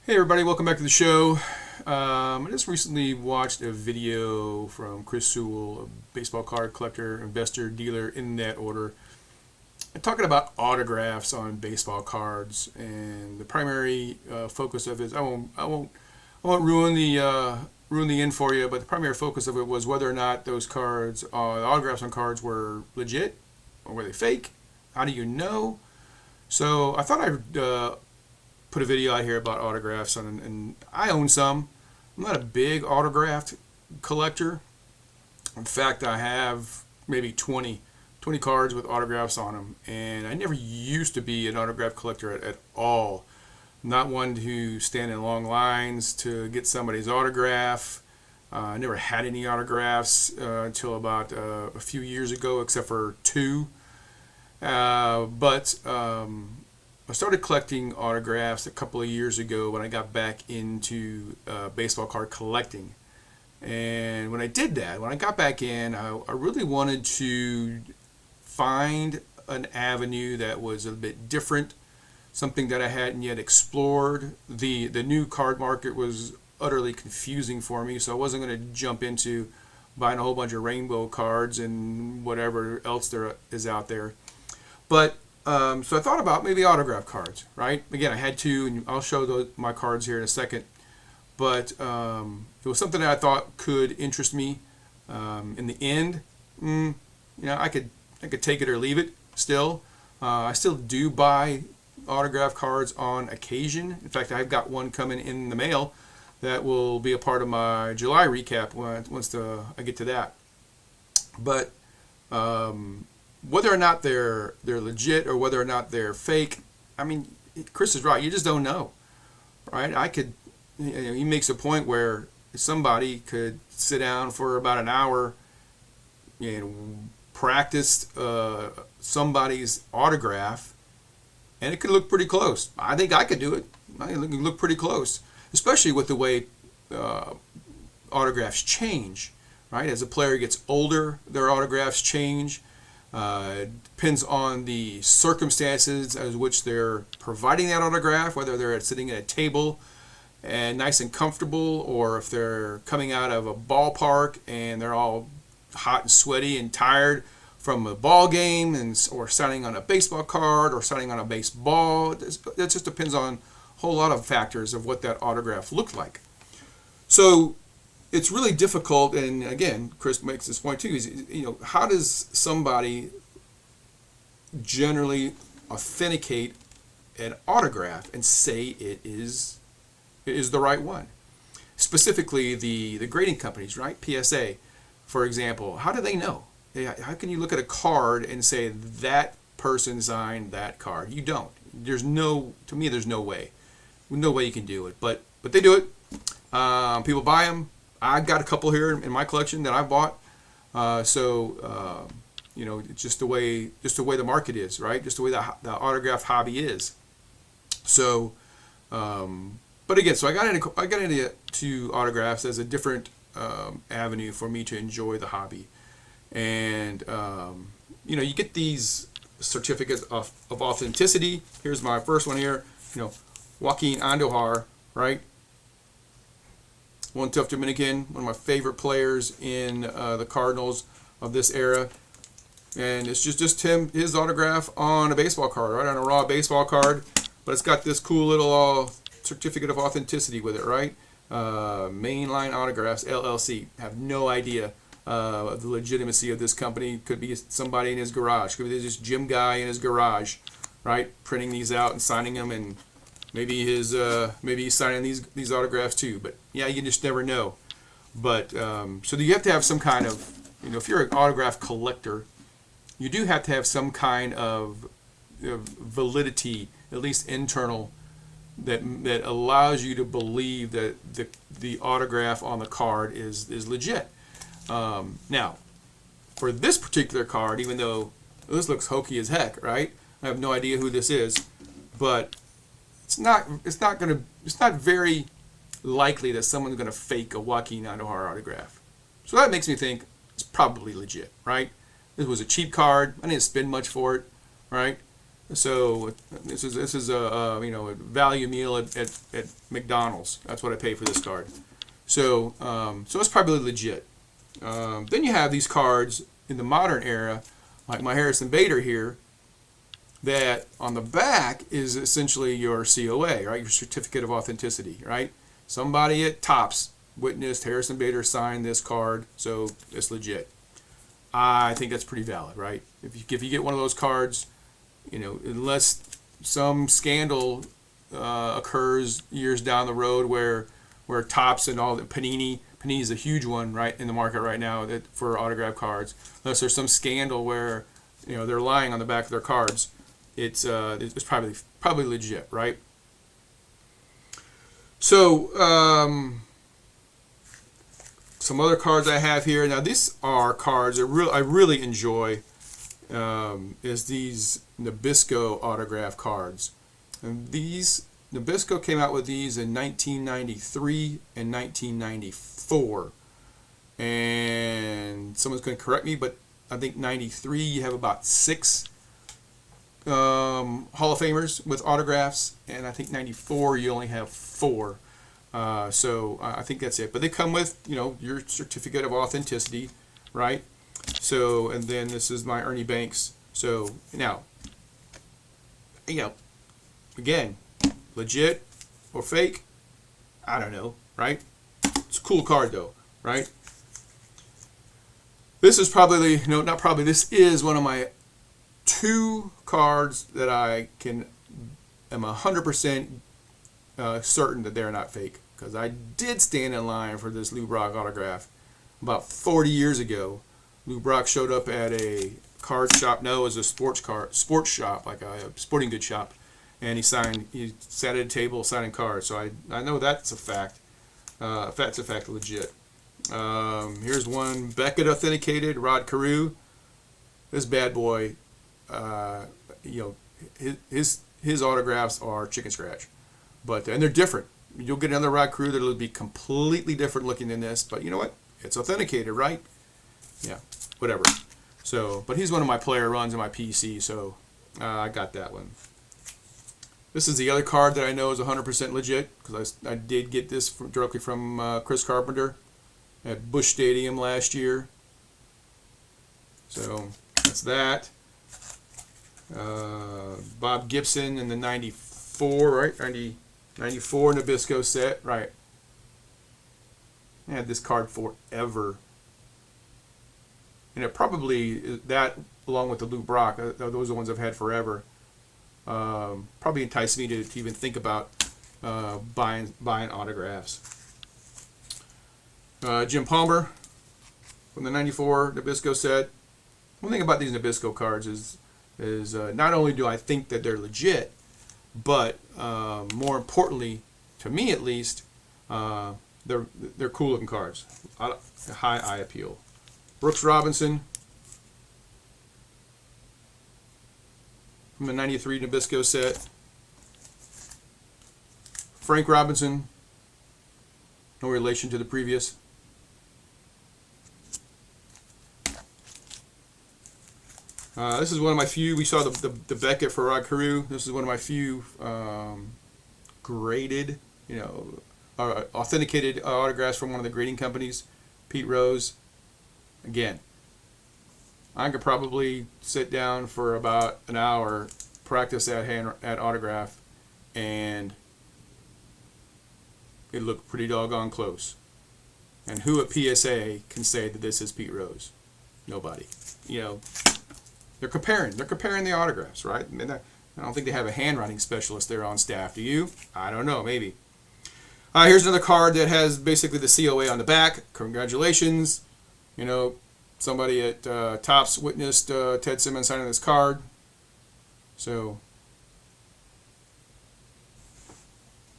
Hey everybody, welcome back to the show. I just recently watched a video from Chris Sewell, a baseball card collector, investor, dealer, in that order, talking about autographs on baseball cards. And the primary focus of it, I won't ruin the end for you. But the primary focus of it was whether or not those cards, autographs on cards, were legit or were they fake. How do you know? So I thought I'd put a video out here about autographs, and I own some. I'm not a big autographed collector. In fact, I have maybe 20 cards with autographs on them, and I never used to be an autograph collector at all. Not one to stand in long lines to get somebody's autograph. I never had any autographs until about a few years ago, except for two. But I started collecting autographs a couple of years ago when I got back into baseball card collecting. And when I did that, when I got back in, I really wanted to find an avenue that was a bit different, something that I hadn't yet explored. The new card market was utterly confusing for me, so I wasn't going to jump into buying a whole bunch of rainbow cards and whatever else there is out there. But so I thought about maybe autograph cards, right? Again, I had two, and I'll show my cards here in a second. But it was something that I thought could interest me. In the end, I could take it or leave it. Still, I still do buy autograph cards on occasion. In fact, I've got one coming in the mail that will be a part of my July recap once I get to that. But whether or not they're legit or whether or not they're fake, I mean, Chris is right. You just don't know, right? He makes a point where somebody could sit down for about an hour and practice somebody's autograph, and it could look pretty close. I think I could do it. I think it could look pretty close, especially with the way autographs change, right? As a player gets older, their autographs change. Depends on the circumstances as which they're providing that autograph, whether they're sitting at a table and nice and comfortable, or if they're coming out of a ballpark and they're all hot and sweaty and tired from a ball game, or signing on a baseball card or signing on a baseball. That just depends on a whole lot of factors of what that autograph looked like. So it's really difficult, and again, Chris makes this point too, is, how does somebody generally authenticate an autograph and say it is the right one? Specifically, the grading companies, right? PSA, for example. How do they know? How can you look at a card and say that person signed that card? You don't. There's no way. No way you can do it. But they do it. People buy them. I've got a couple here in my collection that I bought. It's just the way the market is, right? Just the way the autograph hobby is. So, but again, so I got into autographs as a different avenue for me to enjoy the hobby, and you get these certificates of authenticity. Here's my first one here. Joaquin Andujar, right? One tough Dominican, one of my favorite players in the Cardinals of this era. And it's just his autograph on a baseball card, right? On a raw baseball card. But it's got this cool little certificate of authenticity with it, right? Mainline Autographs, LLC. Have no idea of the legitimacy of this company. Could be somebody in his garage. Could be this gym guy in his garage, right? Printing these out and signing them, and maybe he's signing these autographs too. But yeah, you just never know. But so you have to have some kind of, if you're an autograph collector, you do have to have some kind of validity, at least internal, that allows you to believe that the autograph on the card is legit. Now, for this particular card, even though this looks hokey as heck, right? I have no idea who this is, but it's not very likely that someone's going to fake a Joaquin Andujar autograph. So that makes me think it's probably legit, right? This was a cheap card. I didn't spend much for it, right? So this is a you know, a value meal at McDonald's. That's what I pay for this card. So so it's probably legit. Then you have these cards in the modern era, like my Harrison Bader here, that on the back is essentially your COA, right? Your certificate of authenticity, right? Somebody at Topps witnessed Harrison Bader sign this card, so it's legit. I think that's pretty valid, right? If you get one of those cards, you know, unless some scandal occurs years down the road where Topps and all the Panini is a huge one, right, in the market right now for autograph cards. Unless there's some scandal where, you know, they're lying on the back of their cards, it's probably legit, right? So some other cards I have here. Now these are cards that I really enjoy. Is these Nabisco autograph cards, and these Nabisco came out with these in 1993 and 1994, and someone's going to correct me, but I think 93 you have about 6 Hall of Famers with autographs, and I think 94 you only have 4. So I think that's it. But they come with, you know, your certificate of authenticity, right? So, and then this is my Ernie Banks. So now, you know, again, legit or fake, I don't know, right? It's a cool card though, right? This is probably, no, not probably, this is one of my 2 cards that I am 100% certain that they're not fake, because I did stand in line for this Lou Brock autograph about 40 years ago. Lou Brock showed up at a card shop. No, it was a sports shop, like a sporting goods shop, and he sat at a table signing cards. So I know that's a fact. That's a fact, legit. Here's one Beckett authenticated Rod Carew. This bad boy, you know, his autographs are chicken scratch, and they're different. You'll get another Rod Carew that'll be completely different looking than this, but you know what? It's authenticated, right? Yeah, whatever. So, but he's one of my player runs in my PC, so I got that one. This is the other card that I know is 100% legit, because I did get this directly from Chris Carpenter at Busch Stadium last year. So that's that. Bob Gibson in the 94, right? 94 Nabisco set, right? I had this card forever. And it probably, that along with the Lou Brock, those are the ones I've had forever, probably enticed me to even think about buying autographs. Jim Palmer from the 94 Nabisco set. One thing about these Nabisco cards is not only do I think that they're legit, but more importantly, to me at least, they're cool looking cards. High eye appeal. Brooks Robinson from the 93 Nabisco set. Frank Robinson, no relation to the previous. This is one of my few. We saw the Beckett for Rod Carew. This is one of my few graded, you know, authenticated autographs from one of the grading companies, Pete Rose. Again, I could probably sit down for about an hour, practice that autograph, and it looked pretty doggone close. And who at PSA can say that this is Pete Rose? Nobody. You know, they're comparing the autographs, right? And I don't think they have a handwriting specialist there on staff. Do you? I don't know. Maybe. Here's another card that has basically the COA on the back. Congratulations. You know, somebody at Topps witnessed Ted Simmons signing this card. So,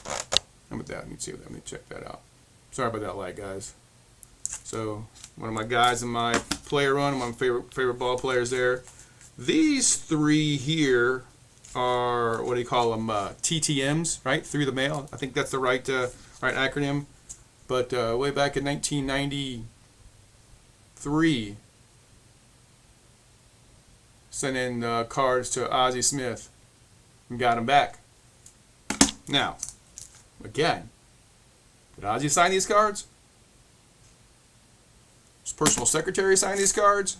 how about that? Let me check that out. Sorry about that lag, guys. So, one of my guys in my player run, one of my favorite ball players there. These 3 here are, what do you call them? TTMs, right? Through the mail. I think that's the right acronym. But way back in 1993, sent in cards to Ozzie Smith. and got him back. Now, again, did Ozzie sign these cards? His personal secretary signed these cards?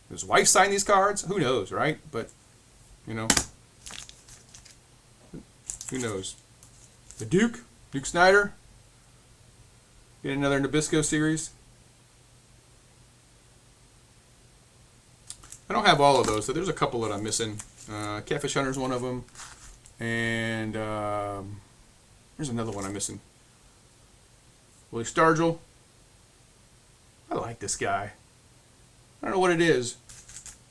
His wife signed these cards? Who knows, right? But, you know, who knows? The Duke Snyder, get another Nabisco series. I don't have all of those, so there's a couple that I'm missing. Catfish Hunter's one of them, and there's another one I'm missing. Willie Stargell. I like this guy. I don't know what it is.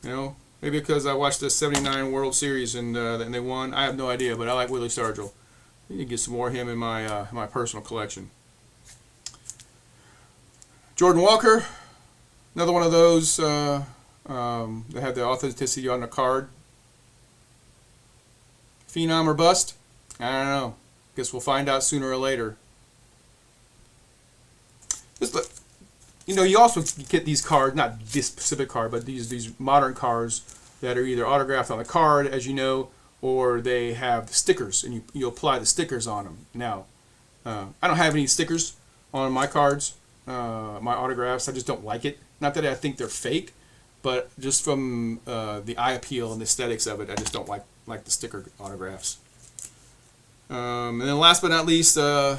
You know, maybe because I watched the '79 World Series and they won. I have no idea, but I like Willie Stargell. I need to get some more of him in my personal collection. Jordan Walker, another one of those that have the authenticity on the card. Phenom or bust? I don't know. Guess we'll find out sooner or later. You know, you also get these cards, not this specific card, but these modern cards that are either autographed on the card, as you know, or they have the stickers, and you apply the stickers on them. Now, I don't have any stickers on my cards, my autographs. I just don't like it. Not that I think they're fake, but just from the eye appeal and the aesthetics of it, I just don't like the sticker autographs. And then last but not least, my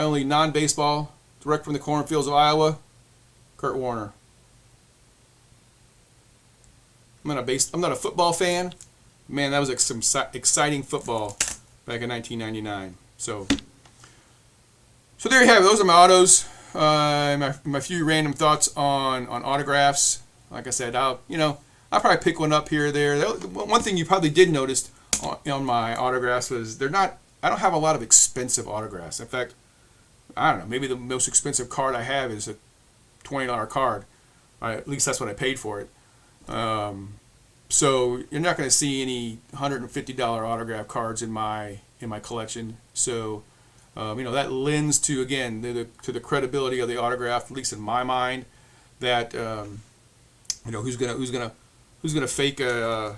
only non-baseball, direct from the cornfields of Iowa, Kurt Warner. I'm not a football fan. Man, that was like some exciting football back in 1999. So there you have it. Those are my autos. My few random thoughts on autographs. Like I said, I'll probably pick one up here or there. One thing you probably did notice on my autographs was I don't have a lot of expensive autographs. In fact, I don't know. Maybe the most expensive card I have is a $20 card. At least that's what I paid for it. So you're not going to see any $150 autograph cards in my collection. So that lends to, again, to the credibility of the autograph, at least in my mind. That who's gonna fake the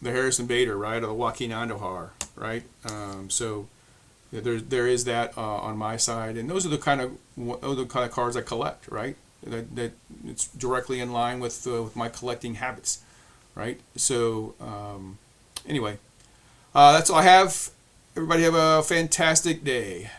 Harrison Bader, right, or the Joaquin Andujar, right? There is that on my side, and those are the kind of cards I collect, right? That it's directly in line with my collecting habits, right? So anyway, that's all I have. Everybody have a fantastic day.